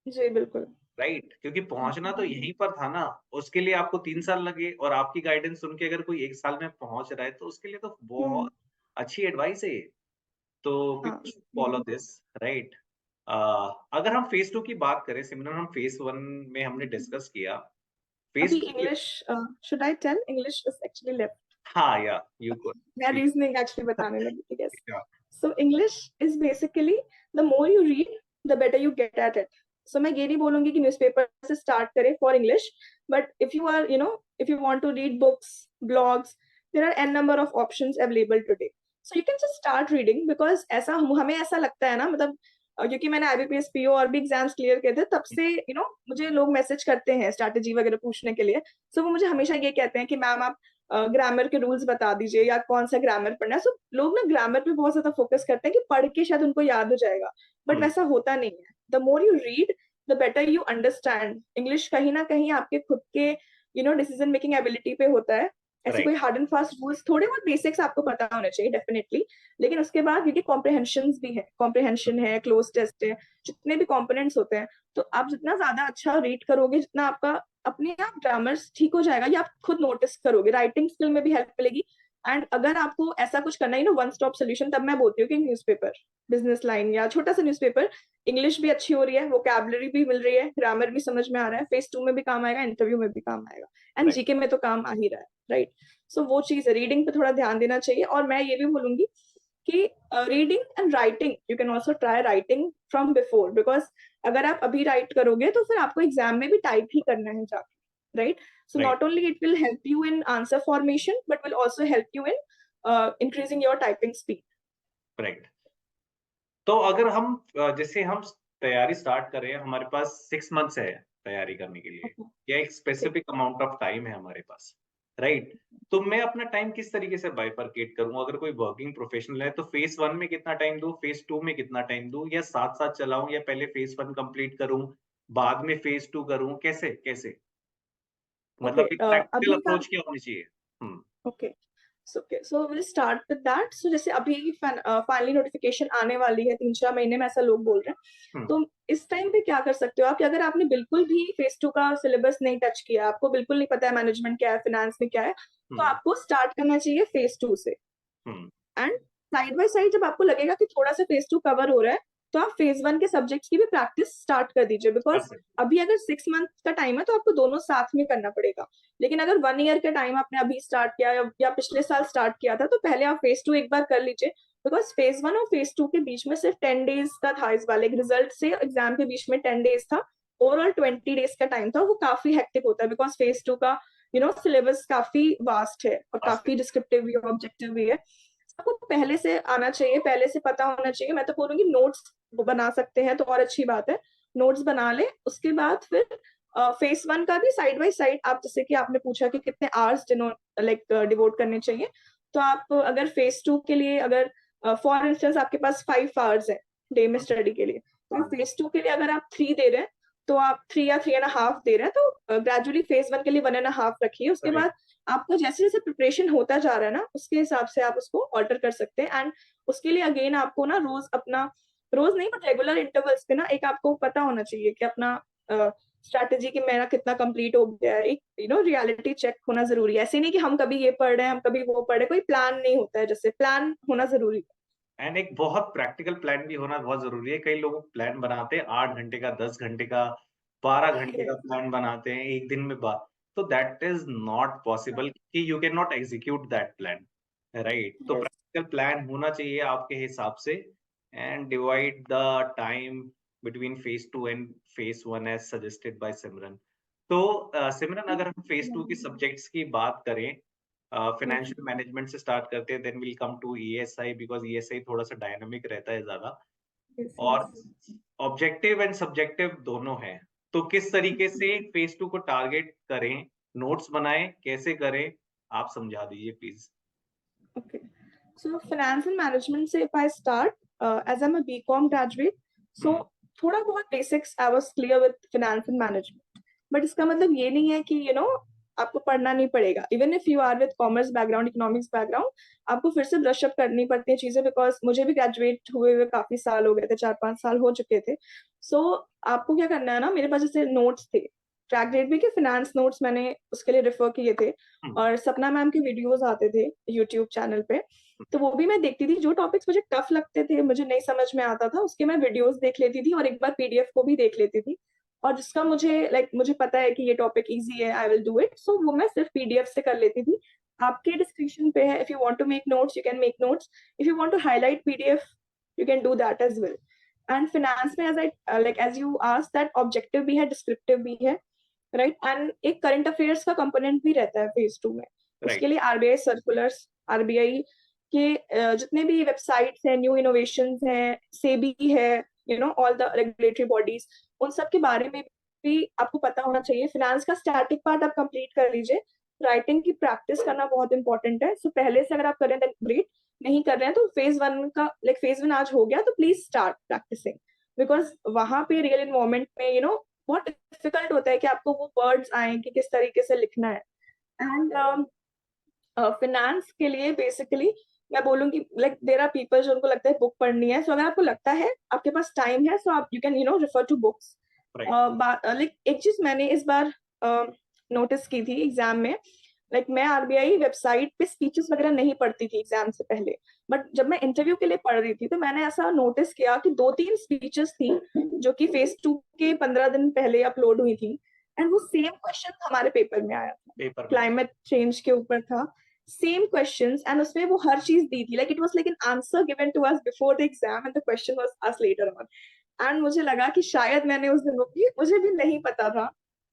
जी बिल्कुल। राइट? क्योंकि पहुंचना तो यहीं पर था ना, उसके लिए आपको 3 साल लगे, और आपकी गाइडेंस सुन के अगर कोई 1 साल में पहुंच रहा है तो उसके लिए तो हम्म। बहुत अच्छी एडवाइस है ये। तो हाँ, पीपल फॉलो दिस, राइट? अगर हम फेज 2 की बात करें सिमरन, हम फेज 1 में हमने डिस्कस किया, अभी phase 2 English, should I tell, English is actually left. हाँ, या यू गुड, मैं रीजनिंग एक्चुअली बताने लगी थी, yes. So English is basically, the more you read, the better you get at it. So मैं ये नहीं बोलूंगी कि न्यूज़पेपर से स्टार्ट करें for English, but if you are, if you want to read books, blogs, there are n number of options available today. So you can just start reading, because ऐसा हमें ऐसा लगता है ना, मतलब क्योंकि मैंने IBPS PO और भी एग्जाम्स क्लियर किए थे, तब से मुझे लोग मैसेज करते हैं स्ट्रैटेजी वगैरह पूछने के लिए। सो वो मुझे हमेशा ये कहते हैं कि मैम आप ग्रामर के रूल्स बता दीजिए, या कौन सा ग्रामर पढ़ना है। सो लोग ना ग्रामर पे बहुत ज्यादा फोकस करते हैं कि पढ़ के शायद उनको याद हो जाएगा, बट वैसा होता नहीं है। The more you read, the better you understand English. कहीं ना कहीं आपके खुद के डिसीजन मेकिंग एबिलिटी पे होता है। ऐसे राइट। कोई हार्ड एंड फास्ट रूल्स, थोड़े बहुत बेसिक्स आपको पता होने चाहिए डेफिनेटली, लेकिन उसके बाद क्योंकि कॉम्प्रिहेंशन भी है, कॉम्प्रिहेंशन है, क्लोज टेस्ट है, जितने भी कॉम्पोनेंट्स होते हैं, तो आप जितना ज्यादा अच्छा रीड करोगे, जितना आपका अपने आप ग्रामर ठीक हो जाएगा, या आप खुद नोटिस करोगे, राइटिंग स्किल में भी हेल्प मिलेगी। एंड अगर आपको ऐसा कुछ करना है वन स्टॉप सोल्यूशन, तब मैं बोलती हूँ कि न्यूज़पेपर, बिजनेस लाइन या छोटा सा न्यूज़पेपर, इंग्लिश भी अच्छी हो रही है, वोकैबुलरी भी मिल रही है, ग्रामर भी समझ में आ रहा है, फेस 2 में भी काम आएगा, इंटरव्यू में भी काम आएगा, एंड राइट। जीके में तो काम आ ही रहा है, राइट? सो वो चीज है, रीडिंग पे थोड़ा ध्यान देना चाहिए। और मैं ये भी बोलूंगी कि reading and writing, you can also try writing from before, because अगर आप अभी राइट करोगे तो फिर आपको एग्जाम में भी टाइप ही करना है जाके, right? So right. not only it will help you in answer formation, but will also help you in increasing your typing speed. Right. तो अगर हम जैसे हम तैयारी स्टार्ट करें, हमारे पास 6 मंथ्स है तैयारी करने के लिए, Okay. या एक स्पेसिफिक अमाउंट ऑफ टाइम है हमारे पास, राइट? तो मैं अपना टाइम किस तरीके से बाइफरकेट करूं? अगर कोई वर्किंग प्रोफेशनल है तो फेज 1 में कितना टाइम दूं, फेज 2 में कितना टाइम दूं, या साथ साथ चलाऊं, या पहले फेज 1 कंप्लीट करूं बाद में फेज 2 करूं, कैसे कैसे? मतलब Okay. एक प्रैक्टिकल अभी का अप्रोच क्या होनी चाहिए? हम्म। Okay. So we'll start with that. So जैसे अभी फाइनली नोटिफिकेशन आने वाली है 3-4 महीने में, ऐसा लोग बोल रहे हैं। हम्म। तो इस टाइम पे क्या कर सकते हो आप, कि अगर आपने बिल्कुल भी फेज 2 का सिलेबस नहीं टच किया, आपको बिल्कुल नहीं पता है मैनेजमेंट क्या है, फिनेंस में क्या है, तो हम्म। आपको स्टार्ट करना चाहिए फेज 2 से। हम्म। एंड साइड बाय साइड जब आपको लगेगा कि थोड़ा सा फेज 2 कवर हो रहा है, तो आप फेज 1 के सब्जेक्ट्स की भी प्रैक्टिस स्टार्ट कर दीजिए, कर बिकॉज सकते अभी अगर 6 मंथ का टाइम है तो आपको दोनों साथ में करना पड़ेगा। लेकिन अगर 1 ईयर का टाइम आपने अभी स्टार्ट किया, या पिछले साल स्टार्ट किया था, तो पहले आप फेज 2 एक बार कर लीजिए, बिकॉज फेज 1 और फेज 2 के बीच में सिर्फ 10 डेज का था, इस वाले रिजल्ट से एग्जाम के बीच में 10 डेज था। ओवरऑल 20 डेज का टाइम था, वो काफी हेक्टिक होता है, बिकॉज फेज 2 का सिलेबस काफी वास्ट है, और काफी डिस्क्रिप्टिव भी है, ऑब्जेक्टिव भी है। आपको पहले से आना चाहिए, पहले से पता होना चाहिए। मैं तो बोलूंगी नोट्स बना सकते हैं तो और अच्छी बात है, नोट्स बना ले। उसके बाद फिर फेज 1 का भी साइड बाय साइड, आप जैसे कि आपने पूछा कि कितने आवर्स लाइक डिवोट करने चाहिए, तो आप अगर फेज 2 के लिए, अगर फॉर इंस्टेंस आपके पास 5 आवर्स है डे में स्टडी के लिए, तो फेज 2 के लिए अगर आप 3 दे रहे हैं, तो आप 3 या 3.5 दे रहे हैं, तो ग्रेजुअली फेज 1 के लिए 1.5 रखिए। उसके बाद आपका जैसे जैसे प्रिपरेशन होता जा रहा है ना, उसके हिसाब से आप उसको ऑल्टर कर सकते हैं। एंड उसके लिए अगेन आपको ना रोज नहीं बट रेगुलर इंटरवल्स पे ना एक आपको पता होना चाहिए कि अपना स्ट्रैटेजी कि मेरा कितना कंप्लीट हो गया है। एक रियलिटी चेक होना जरूरी है। ऐसे नहीं कि हम कभी ये पढ़ रहे हैं, हम कभी वो पढ़ रहे हैं, कोई प्लान नहीं होता है, जैसे प्लान होना जरूरी है। एंड एक बहुत प्रैक्टिकल प्लान भी होना बहुत ज़रूरी है। कई लोग प्लान बनाते हैं 8 घंटे का, 10 घंटे का, 12 घंटे का Yes. प्लान बनाते हैं 1 दिन में तो दैट इज़ नॉट पॉसिबल कि you can not execute that plan, right? तो Yes. प्रैक्टिकल प्लान होना चाहिए आपके हिसाब से and divide the time between phase 2 and phase 1 as suggested by Simran. तो सिमरन अगर हम फेज़ 2 की सब्जेक्ट्स की बात करें Yes. फाइनेंशियल मैनेजमेंट से स्टार्ट करते हैं then will come to ESI because ESI थोड़ा-सा डायनामिक रहता है ज़्यादा Yes. और Yes. ऑब्जेक्टिव एंड सब्जेक्टिव दोनों हैं। तो किस तरीके से फेज़ 2 को टारगेट करें, नोट्स बनाएँ, कैसे करें? आप समझा दीजिए please. Okay. So finance and management से if I start, as I'm a BCom graduate, so हुँ, थोड़ा बहुत basics I was clear with finance and management. But इसका मतलब ये नहीं है कि आपको पढ़ना नहीं पड़ेगा। Even if you are with commerce background, economics background, आपको फिर से ब्रश अप करनी पड़ती है चीजें, बिकॉज मुझे भी ग्रेजुएट हुए हुए काफी साल हो गए थे, 4-5 साल हो चुके थे। सो आपको क्या करना है ना, मेरे पास जैसे नोट्स थे, ट्रैक डेट भी के फिनेंस नोट्स मैंने उसके लिए रेफर किए थे, हुँ, और सपना मैम के वीडियोस आते थे यूट्यूब चैनल पे, तो वो भी मैं देखती थी। जो टॉपिक्स मुझे टफ लगते थे, मुझे नहीं समझ में आता था, उसके मैं वीडियोस देख लेती थी और एक बार पीडीएफ को भी देख लेती थी। और जिसका मुझे पता है कि ये टॉपिक इजी है, आई विल डू इट, सो वो मैं सिर्फ पीडीएफ से कर लेती थी। आपके डिस्क्रिप्शन पे है, if you want to make notes you can make notes, if you want to highlight PDF you can do that as well. And finance में as you asked that objective भी है, डिस्क्रिप्टिव भी है, right? And एक current affairs का component भी रहता है फेज 2 में। उसके राइट, लिए आरबीआई सर्कुलर्स, आरबीआई के जितने भी वेबसाइट्स हैं, न्यू इनोवेशंस हैं, सेबी है, ऑल द रेगुलेटरी बॉडीज, उन सब के बारे में भी आपको पता होना चाहिए। फिनेंस का स्टैटिक पार्ट आप कंप्लीट कर लीजिए। राइटिंग की प्रैक्टिस करना बहुत इंपॉर्टेंट है। सो पहले से अगर आप कर रहे हैं ग्रेट, नहीं कर रहे हैं तो फेज 1 आज हो गया तो प्लीज स्टार्ट प्रैक्टिसिंग, बिकॉज वहां पे रियल इन्वायरमेंट में बहुत डिफिकल्ट होता है कि आपको वो वर्ड्स आए कि किस तरीके से लिखना है। एंड फिनेंस के लिए बेसिकली मैं बोलूंगी लाइक देयर आर पीपल जो उनको लगता है बुक पढ़नी है, सो अगर आपको लगता है आपके पास टाइम है, सो आप you can refer to books. Right, like एक चीज मैंने इस बार नोटिस की थी एग्जाम में, लाइक मैं आरबीआई वेबसाइट पे स्पीचेस वगैरह नहीं पढ़ती थी एग्जाम से पहले, बट जब मैं इंटरव्यू के लिए पढ़ रही थी तो मैंने ऐसा नोटिस किया कि 2-3 स्पीचेस थी जो कि फेज 2 के 15 दिन पहले अपलोड हुई थी, एंड वो सेम क्वेश्चन हमारे पेपर में आया था, पेपर में। क्लाइमेट चेंज के ऊपर था, सेम क्वेश्चंस, एंड उसमें वो हर चीज दी थी, like it was like an answer given to us before the exam and the question was asked later on. And मुझे लगा कि शायद मैंने उस दिन वो की, मुझे भी नहीं पता था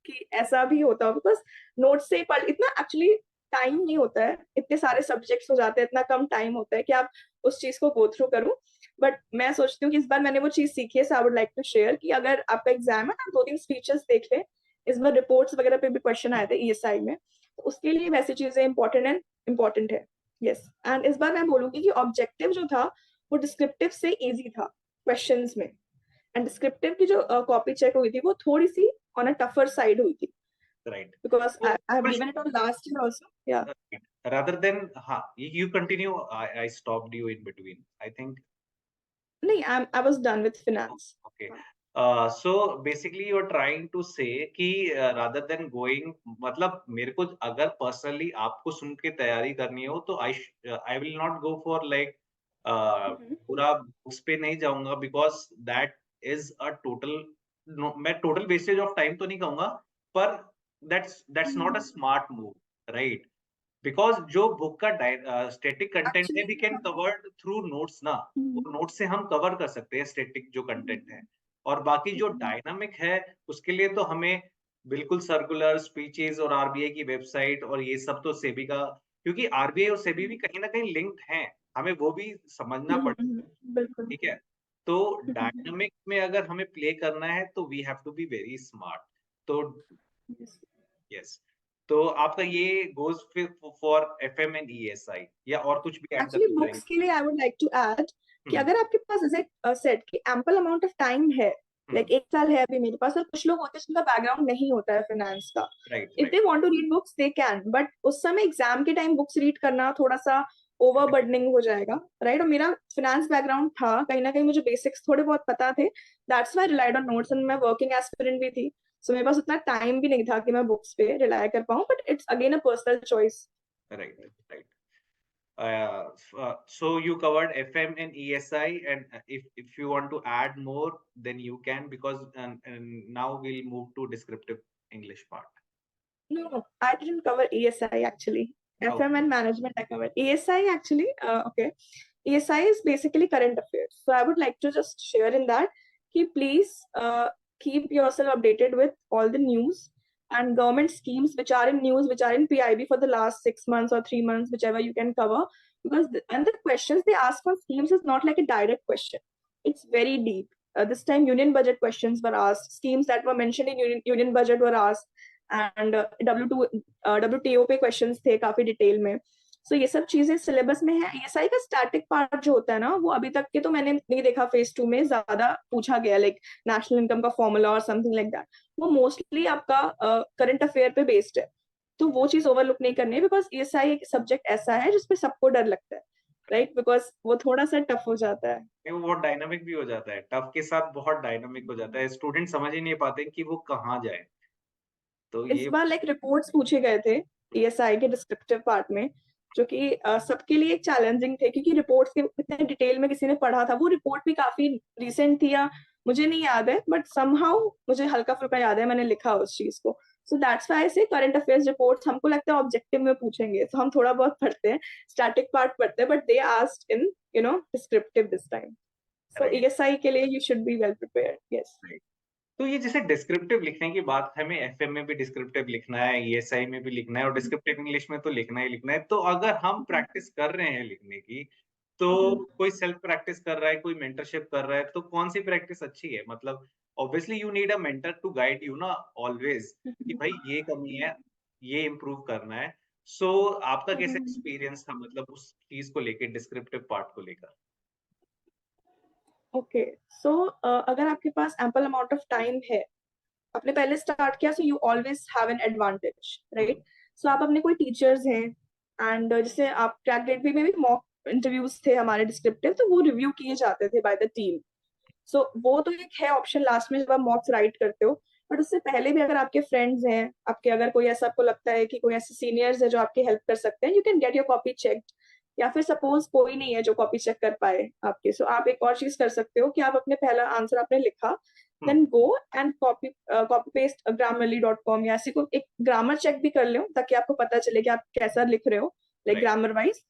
कि ऐसा भी होता हो, बिकॉज नोट से पढ़ इतना एक्चुअली टाइम नहीं होता है, इतने सारे सब्जेक्ट्स हो जाते हैं, इतना कम टाइम होता है कि आप उस चीज को गो थ्रू करूं। बट मैं सोचती हूँ कि इस बार मैंने वो चीज सीखी है, so I would like to share कि अगर आपका एग्जाम है ना, 2-3 स्पीचेस देख ले। इस बार रिपोर्ट्स वगैरह पे भी क्वेश्चन आए थे ईएसआई में, तो उसके लिए वैसी चीजें इंपॉर्टेंट है। यस, एंड इस बार मैं बोलूंगी कि ऑब्जेक्टिव जो था वो डिस्क्रिप्टिव से इजी था क्वेश्चंस में, एंड डिस्क्रिप्टिव की जो कॉपी चेक हुई थी वो थोड़ी सी ऑन अ टफर साइड हुई थी, राइट। because तो I have कुछ given it on last year also. Yeah. Rather than हाँ, you continue, I stopped you in between. I think नहीं, I was done with finance. okay. So basically you're trying to say कि rather than going मतलब मेरे को अगर personally आपको सुन के तैयारी करनी हो तो I will not go for like Mhm. पूरा उस पे नहीं जाऊंगा because that is a total no, मैं total wastage of time तो नहीं कहूंगा पर that's not a smart move, right? Because जो बुक का स्टैटिक कंटेंट है Actually, we can cover through notes ना, Mhm. वो नोट्स से हम कवर कर सकते हैं स्टैटिक जो कंटेंट है। और बाकी जो Mhm. डायनामिक है उसके लिए तो हमें बिल्कुल सर्कुलर, स्पीचेज़ और आरबीआई की वेबसाइट और ये सब तो सेबी का क्योंकि आरबीआई और सेबी भी कहीं न कहीं लिंक्ड हैं, हमें वो भी समझना Mhm. पड़ेगा, बिल्कुल। ठीक है? तो Mhm. डायनामिक में अगर हमें प्ले करना है तो we have to be very smart. तो Yes. यस। तो आपका ये गोज़ फिर फॉर एफएम एंड ईएसआई या और कुछ भी ऐड Actually, करना बुक्स चाहेंगे? के लिए I would like to add कि हुँ, अगर आपके पास जैसे सेट कि ample amount of time है, लाइक एक साल है अभी मेरे पास, और कुछ लोग होते हैं जिनका बैकग्राउंड नहीं होता है फाइनेंस का. Right if they want to read books they can, but उस समय एग्जाम के टाइम बुक्स रीड करना थोड़ा सा ओवरबर्डनिंग हो जाएगा, राइट? और मेरा फाइनेंस बैकग्राउंड था, कहीं ना कहीं मुझे बेसिक्स थोड़े बहुत पता थे. That's why relied on notes, and मैं वर्किंग एस्पिरेंट भी थी, सो मेरे पास उतना टाइम भी नहीं था कि मैं बुक्स पे रिलाय कर पाऊँ, but it's again a personal choice. Right right. So you covered FM and ESI, and if you want to add more, then you can, because and now we'll move to descriptive English part. No, I didn't cover ESI actually. FM Okay. and management I covered. ESI actually, okay. ESI is basically current affairs. So I would like to just share in that, please keep yourself updated with all the news and government schemes which are in news, which are in PIB for the last 6 months or 3 months, whichever you can cover. Because and the questions they ask on schemes is not like a direct question. It's very deep. This time union budget questions were asked. Schemes that were mentioned in union budget were asked. And WTO पे questions थे काफी detail में. सो ये सब चीजें syllabus में है. ESI का स्टैटिक पार्ट जो होता है ना, वो अभी तक के तो मैंने नहीं देखा फेज 2 में ज्यादा पूछा गया, लाइक नेशनल इनकम का फॉर्मूला और समथिंग लाइक दैट. वो मोस्टली आपका करंट अफेयर पे बेस्ड है, तो वो चीज ओवरलुक नहीं करनी है, बिकॉज ESI एक सब्जेक्ट ऐसा है जिसपे सबको डर लगता है, राइट? बिकॉज वो थोड़ा सा टफ हो जाता है. वो बहुत डायनामिक भी हो जाता है, टफ के साथ बहुत डायनामिक हो जाता है, स्टूडेंट समझ ही नहीं पाते कि वो कहाँ जाए. तो इस ये बार लाइक रिपोर्ट्स पूछे गए थे ESI के डिस्क्रिप्टिव पार्ट में, जो कि सबके लिए एक चैलेंजिंग थे, क्योंकि रिपोर्ट्स के इतने डिटेल में किसी ने पढ़ा था. वो रिपोर्ट भी काफी रिसेंट थी, या मुझे नहीं याद है, बट समहाउ मुझे हल्का फुल्का याद है, मैंने लिखा उस चीज को. सो दैट्स व्हाई से करंट अफेयर्स रिपोर्ट्स हमको लगता है ऑब्जेक्टिव में पूछेंगे, तो हम थोड़ा बहुत पढ़ते हैं, स्टैटिक पार्ट पढ़ते हैं, but they asked in descriptive this time. So right. ESI के लिए you should be well prepared. Yes. तो ये जैसे डिस्क्रिप्टिव लिखने की बात, हमें FM में भी डिस्क्रिप्टिव लिखना है, ESI में भी लिखना है, और डिस्क्रिप्टिव इंग्लिश में तो लिखना ही लिखना है. तो अगर हम प्रैक्टिस कर रहे हैं लिखने की, तो कोई सेल्फ प्रैक्टिस कर रहा है, कोई मेंटरशिप कर रहा है, तो कौन सी प्रैक्टिस अच्छी है? मतलब obviously you need a mentor to guide you ना ऑलवेज, कि भाई ये कमी है, ये इम्प्रूव करना है. सो आपका कैसा एक्सपीरियंस था, मतलब उस चीज को लेकर, डिस्क्रिप्टिव पार्ट को लेकर? ओके. सो अगर आपके पास एम्पल अमाउंट ऑफ टाइम है, आपने पहले स्टार्ट किया, so you always have an advantage, right? So आप अपने कोई टीचर्स हैं, एंड जैसे आप क्रैक ग्रेड में भी मॉक इंटरव्यूज थे हमारे डिस्क्रिप्टिव, तो वो रिव्यू किए जाते थे बाय द टीम. सो वो तो एक है ऑप्शन लास्ट में जब आप मॉक्स राइट करते हो. बट उससे पहले भी अगर आपके फ्रेंड्स हैं, आपके अगर कोई ऐसा आपको लगता है कि कोई ऐसे सीनियर्स है जो आपकी हेल्प कर सकते हैं, you can get your copy checked. या फिर सपोज कोई नहीं है जो कॉपी चेक कर पाए आपके, सो आप एक और चीज कर सकते हो कि आप अपने पहला आंसर आपने लिखा, then go and copy paste grammarly.com, या ऐसी कोई एक ग्रामर चेक भी कर लो, ताकि आपको पता चले कि आप कैसा लिख रहे हो, लाइक ग्रामर वाइज.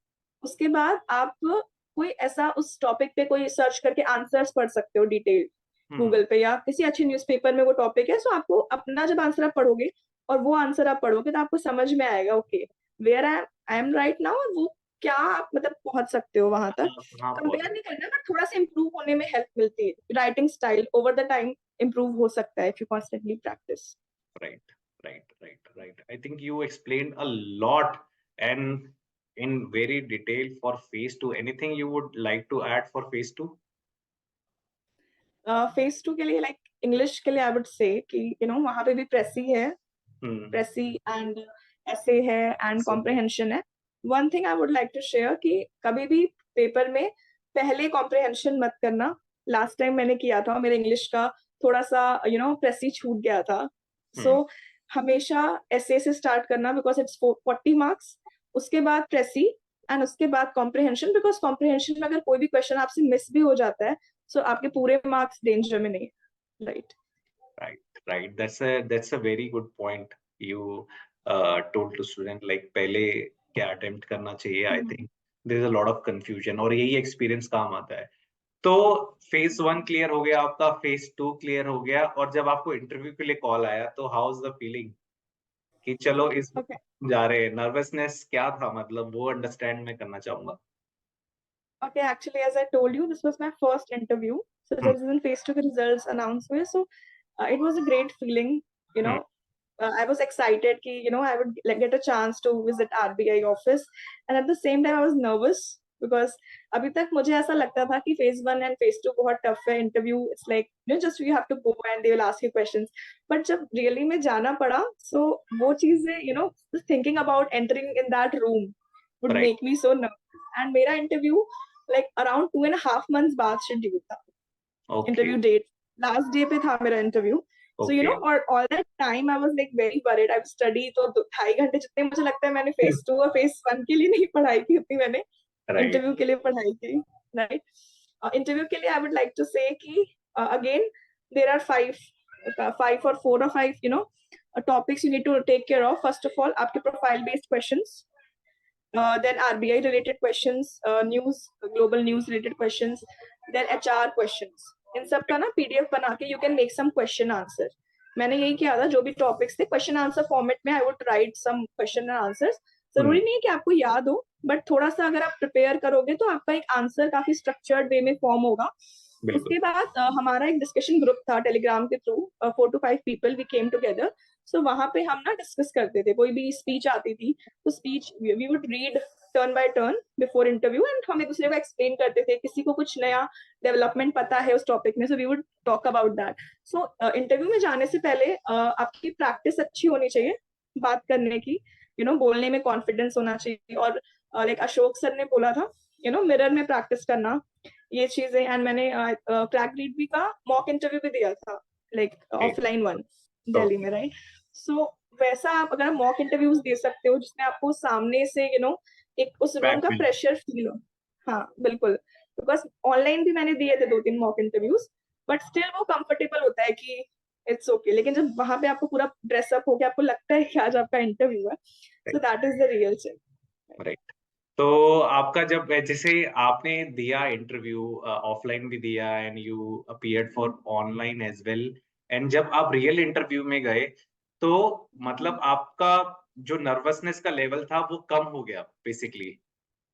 उसके बाद आप कोई ऐसा उस टॉपिक पे कोई सर्च करके आंसर्स पढ़ सकते हो डिटेल गूगल पे, या किसी अच्छे न्यूज़पेपर में वो टॉपिक है. सो आपको अपना जब आंसर आप पढ़ोगे और वो आंसर आप पढ़ोगे, तो आपको समझ में आएगा okay where I am right now, और वो क्या आप मतलब पहुंच सकते हो वहां तक. हाँ, कंपेयर नहीं करना, बट थोड़ा सा इम्प्रूव होने में हेल्प मिलती है. Writing style over the time improve हो सकता है if you constantly practice. Right. I think you explained a lot and in very detail for phase 2. Anything you would like to add for phase 2? Phase 2 के लिए like English के लिए आई would say कि वहां पे भी प्रेसी है, प्रेसी एंड ऐसे है एंड कॉम्प्रिहेंशन है. One thing I would like to share कि कभी भी पेपर में पहले कॉम्प्रिहेंशन मत करना. लास्ट टाइम मैंने किया था, मेरे इंग्लिश का थोड़ा सा प्रेसी छूट गया था. सो हमेशा ऐसे से स्टार्ट करना, बिकॉज इट्स 40 मार्क्स. उसके बाद प्रेसी एंड उसके बाद कॉम्प्रिहेंशन, बिकॉज कॉम्प्रिहेंशन में अगर कोई भी क्वेश्चन आपसे मिस भी हो जाता है, सो आपके पूरे मार्क्स डेंजर में नहीं. Right. Right. That's a very good point you told to student, like पहले क्या attempt करना चाहिए. I think there is a lot of confusion, और यही experience काम आता है. तो phase 1 क्लियर हो गया आपका, phase 2 क्लियर हो गया, और जब आपको इंटरव्यू के लिए कॉल आया, तो हाउ इज द फीलिंग कि चलो इस Okay. जा रहे हैं? नर्वसनेस क्या था, मतलब वो अंडरस्टैंड मैं करना चाहूंगा. Okay, actually, as I told you, this was my first interview. So this is in phase 2 the results announced were. So it was a great feeling, you know. I was excited कि I would get a chance to visit RBI office, and at the same time I was nervous because अभी तक मुझे ऐसा लगता था कि phase 1 and phase 2 बहुत tough है interview, it's like just you have to go and they will ask you questions, but जब रियली में जाना पड़ा, सो वो चीजें thinking about entering in that room would right. Make me so nervous, and मेरा interview like around 2.5 months बाद schedule था, okay. Interview date last day पे था मेरा इंटरव्यू। So, okay. और all that time I was like very worried. I've studied तो 2.5 घंटे जितने मुझे लगता है मैंने फेज 2 और फेज 1 के लिए नहीं पढ़ाई की, उतनी मैंने राइट। इंटरव्यू के लिए पढ़ाई की, राइट। इंटरव्यू के लिए आई वुड लाइक टू से कि again there are 5 or 4 or 5 topics you need to take care of. First of all आपके profile based questions, then RBI related questions, news, global news related questions, then HR questions. इन सब का ना PDF बना के you can make some question answer. मैंने यही किया था, जो भी टॉपिक्स थे क्वेश्चन आंसर फॉर्मेट में I would write some question and answers. जरूरी नहीं है कि आपको याद हो, बट थोड़ा सा अगर आप प्रिपेयर करोगे तो आपका एक आंसर काफी स्ट्रक्चर्ड वे में फॉर्म होगा। उसके बाद हमारा एक डिस्कशन ग्रुप था टेलीग्राम के through, 4 to 5 people we came together. So वहां पे हम ना डिस्कस करते थे, कोई भी स्पीच आती थी तो speech we would read turn by turn before interview, and हम एक दूसरे को एक्सप्लेन करते थे, किसी को कुछ नया डेवलपमेंट पता है उस टॉपिक में, so we would talk about that. So interview में जाने से पहले आपकी प्रैक्टिस अच्छी होनी चाहिए बात करने की, बोलने में कॉन्फिडेंस होना चाहिए, और लाइक अशोक सर ने बोला था मिरर में प्रैक्टिस करना, ये चीजें। एंड मैंने क्रैक रीड का मॉक इंटरव्यू भी दिया था, लाइक ऑफलाइन वन दिल्ली में, राइट। सो वैसा आप अगर मॉक इंटरव्यूज दे सकते हो जिसमें आपको सामने से एक उस रूम का प्रेशर फील हो, हाँ बिल्कुल, बिकॉज ऑनलाइन भी मैंने दिए थे 2-3 मॉक इंटरव्यूज, बट स्टिल वो कंफर्टेबल होता है कि इट्स ओके, लेकिन जब वहां पे आपको पूरा ड्रेसअप हो गया, आपको लगता है कि आज आपका इंटरव्यू है, so that is the real check. Right. तो आपका जब जैसे आपने दिया इंटरव्यू, ऑफलाइन भी दिया and you appeared for online as well, and जब आप रियल इंटरव्यू में गए तो मतलब आपका जो नर्वसनेस का लेवल था वो कम हो गया बेसिकली,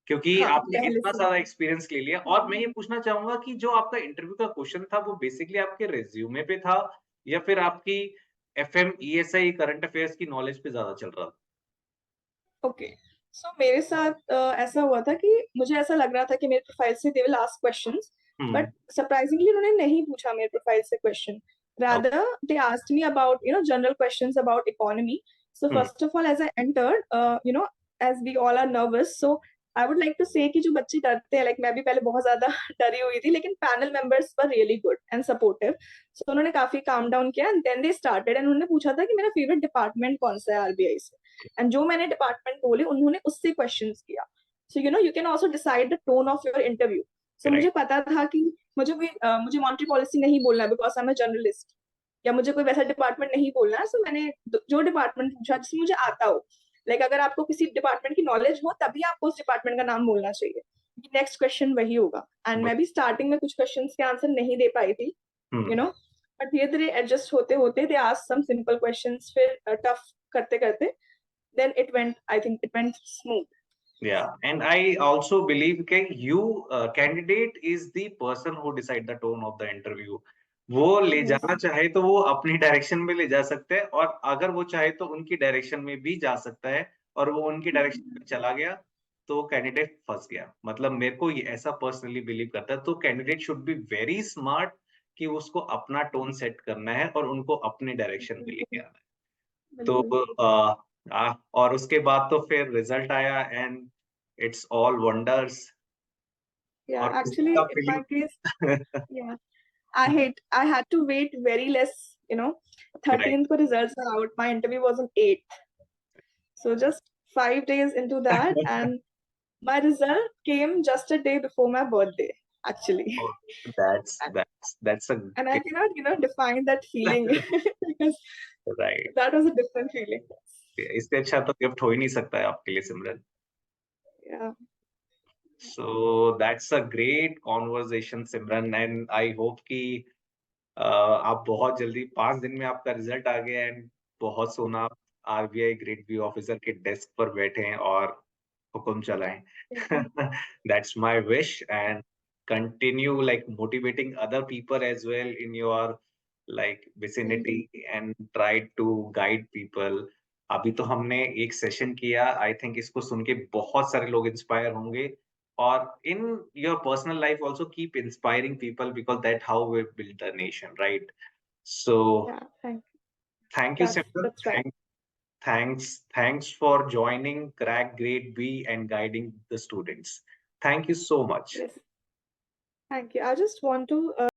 क्योंकि हाँ आपने पहले इतना से ज्यादा एक्सपीरियंस ले लिया। और मैं ये पूछना चाहूंगा कि जो आपका इंटरव्यू का क्वेश्चन था वो बेसिकली आपके रिज्यूमे पे था या फिर आपकी FM ESI करंट अफेयर्स की नॉलेज पे ज्यादा चल रहा था? ओके। सो मेरे साथ ऐसा हुआ था कि मुझे ऐसा लग रहा था कि मेरे प्रोफाइल से दे will ask questions, but surprisingly उन्होंने नहीं पूछा मेरे प्रोफाइल से question, rather they asked me about general questions about economy. So first of all, as I entered, as we all are nervous, so I would like to say कि जो बच्चे डरते हैं, like मैं भी पहले बहुत ज्यादा डरी हुई थी, लेकिन panel members were really good and supportive, so उन्होंने काफी काम डाउन किया, and then they started, and उन्होंने पूछा था कि मेरा फेवरेट डिपार्टमेंट कौन सा है RBI से, एंड जो मैंने डिपार्टमेंट बोले उन्होंने उससे क्वेश्चंस किया। So you can also decide the tone of your interview. So मुझे पता था कि मुझे मॉनेटरी पॉलिसी नहीं बोलना है because I am a journalist, या मुझे कोई वैसा डिपार्टमेंट नहीं बोलना है, सो मैंने जो डिपार्टमेंट पूछा जिसमें मुझे आता हो, लाइक अगर आपको किसी डिपार्टमेंट की नॉलेज हो तभी आपको उस डिपार्टमेंट का नाम बोलना चाहिए, नेक्स्ट क्वेश्चन वही होगा। एंड मैं भी स्टार्टिंग में कुछ क्वेश्चन के आंसर नहीं दे पाई थी, बट धीरे धीरे एडजस्ट होते होते they asked some simple questions, फिर टफ करते करते then I think it went smooth. Yeah, and I also believe that you candidate is the person who decide the tone of the interview. वो ले जाना चाहे तो वो अपनी डायरेक्शन में ले जा सकते हैं, और अगर वो चाहे तो उनकी डायरेक्शन में भी जा सकता है, और वो उनकी डायरेक्शन में चला गया तो कैंडिडेट फंस गया। मतलब मेरे को ये ऐसा पर्सनली बिलीव करता है। तो candidate should be very smart कि उसको अपना टोन सेट करना है और उनको अपने डायरेक्शन में लेके आना है। तो और उसके बाद तो फिर रिजल्ट आया and it's all wonders. Yeah, और actually उसका in my case, feeling yeah, I had to wait very less, right. 13th को results are out, my interview was on 8th, so just 5 days into that, and my result came just a day before my birthday, actually. That's a And I cannot, define that feeling because right. that was a different feeling. इससे अच्छा तो gift हो ही नहीं सकता है आपके लिए, सिमरन। Yeah. So that's a great conversation Simran, and I hope कि आप बहुत जल्दी 5 दिन में आपका रिजल्ट आ गया एंड बहुत सोना RBI ग्रेड बी ऑफिसर के डेस्क पर बैठे हैं और हुक्म चलाएं। That's my wish, and continue like motivating other people as well in your like vicinity and try to guide people. अभी तो हमने एक सेशन किया, आई थिंक इसको सुन के बहुत सारे लोग इंस्पायर होंगे or in your personal life also keep inspiring people, because that's how we build a nation, right? So Yeah, thank you, Simran. that's right. Thanks for joining Crack Grade B and guiding the students. Thank you so much. Yes, thank you. I just want to